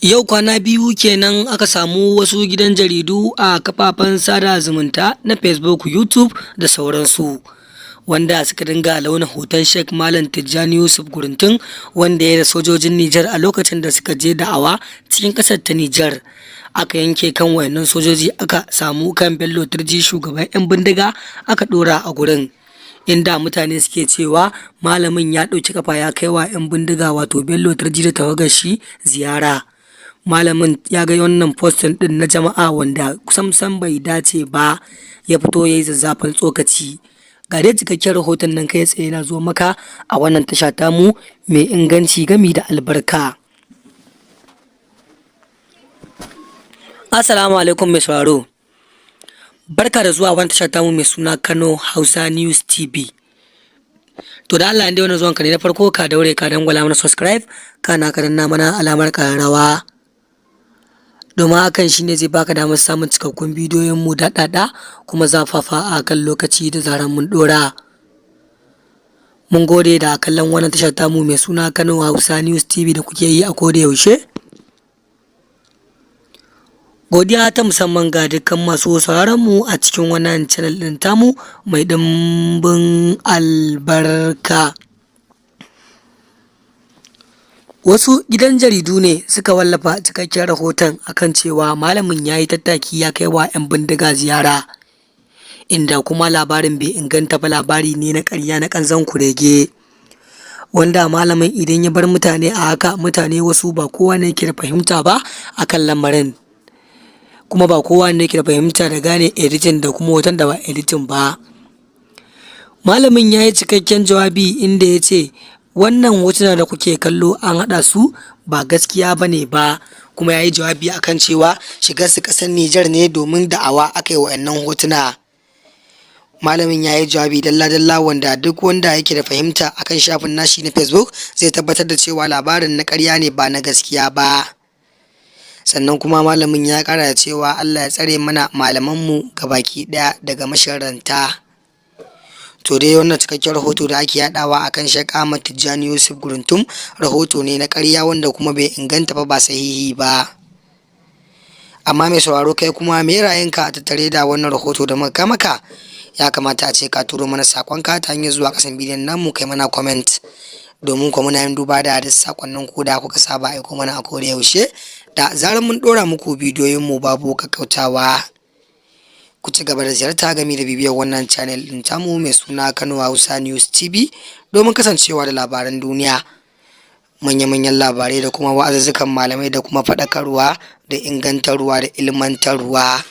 Yau kwana biyu kenan aka samu wasu gidan jaridu a kafafen sada zumunta na Facebook, YouTube da sauransu, wanda suka dinga launa hoton Sheikh Malam Tijjani Yusuf Guruntum, wanda ya da sojojin Nijar a lokacin da suka je da'awa cikin ƙasar ta Nijar. Aka yanke kan wayannan sojoji, aka samu kan bello turji, shugaban 'yan bindiga, aka ɗora a gurin. Inda mutane suke cewa malamin ya ɗauki kafa ya kai wa 'yan bindiga wato bello turji da tawagar shi ziyara. Malamin ya ga wannan postin din na jama'a wanda samsam bai dace ba, ya fito ya yi zazzafan tsokaci. Ga dai cikakken rahoton nan kai tsaye na zo maka a wannan tasha tamu mai inganci gami da albarka. Assalamu alaikum mai sauraro, barka da zuwa wannan tasha tamu mai suna Kano Hausa News TV. To da Allah inda wannan zuwan ka ne na farko, ka daure ka dangwala mana subscribe, kana ka danna mana alamar kararrawa, domin hakan shine zai baka damar samun cikakkun bidiyoyin mu daɗaɗa kuma zafafa a kan lokaci da zaran mun ɗora. Mun gode da kallon wannan tashar tamu mai suna Kano Hausa News TV da kuke yi a koda yaushe. Godiya ta musamman ga dukkan masu sauraron mu a cikin wannan channel ɗin tamu mai ɗimbin albarka. Wasu gidan jaridu ne suka wallafa cikakken rahoton akan cewa malamin ya yi tattaki ya kai wa 'yan bindiga ziyara, inda kuma labarin bai inganta ba, labari ne na ƙarya na ƙanzon kurege, wanda malamin idan ya bar mutane a haka, mutane wasu ba kowa ne ke da fahimta ba akan lamarin, kuma ba kowa ne ke da fahimta da gane editing da kuma hoton da ba editing ba. Malamin ya yi cikakken jawabi inda ya ce wannan hotuna da kuke kallo an haɗa su ba gaskiya ba ne ba, kuma ya yi jawabi akan cewa shigar su ƙasar Nijar ne domin da'awa aka yi wa'annan hotuna. Malamin ya yi jawabi dalla-dalla wanda duk wanda yake da fahimta akan shafin nashi na Facebook zai tabbatar da cewa labarin na ƙarya ne ba na gaskiya ba. Sannan kuma malamin ya ƙara da cewa Allah ya tsare mana malamanmu gabaki ɗaya daga masharranta. To dai wannan cikakken rahoto da ake yadawa akan Sheikh Ahmad Tijjani Yusuf Guruntum rahoto ne na ƙarya wanda kuma bai inganta ba sahihi ba. Amma mai sauraro, kai kuma me ra'ayinka a tattare da wannan rahoto da muka maka? Ya kamata a ce ka turo mana sakonka ta hanyar zuwa ƙasan bidiyon namu kai mana comment, domin kuma muna yin duba da sakonnin ku da kuka saba aiko mana a koda yaushe da zarar mun ɗora muku bidiyoyin mu babu kakkautawa. Ku ci gaba da ziyarta gami da bibiyar wannan channel ɗin tamu mai suna Kano Hausa News TV domin kasancewa da labaran duniya, manya-manyan labarai da kuma wa'azuzzukan malamai da kuma faɗakarwa da ingantarwa da ilmantarwa.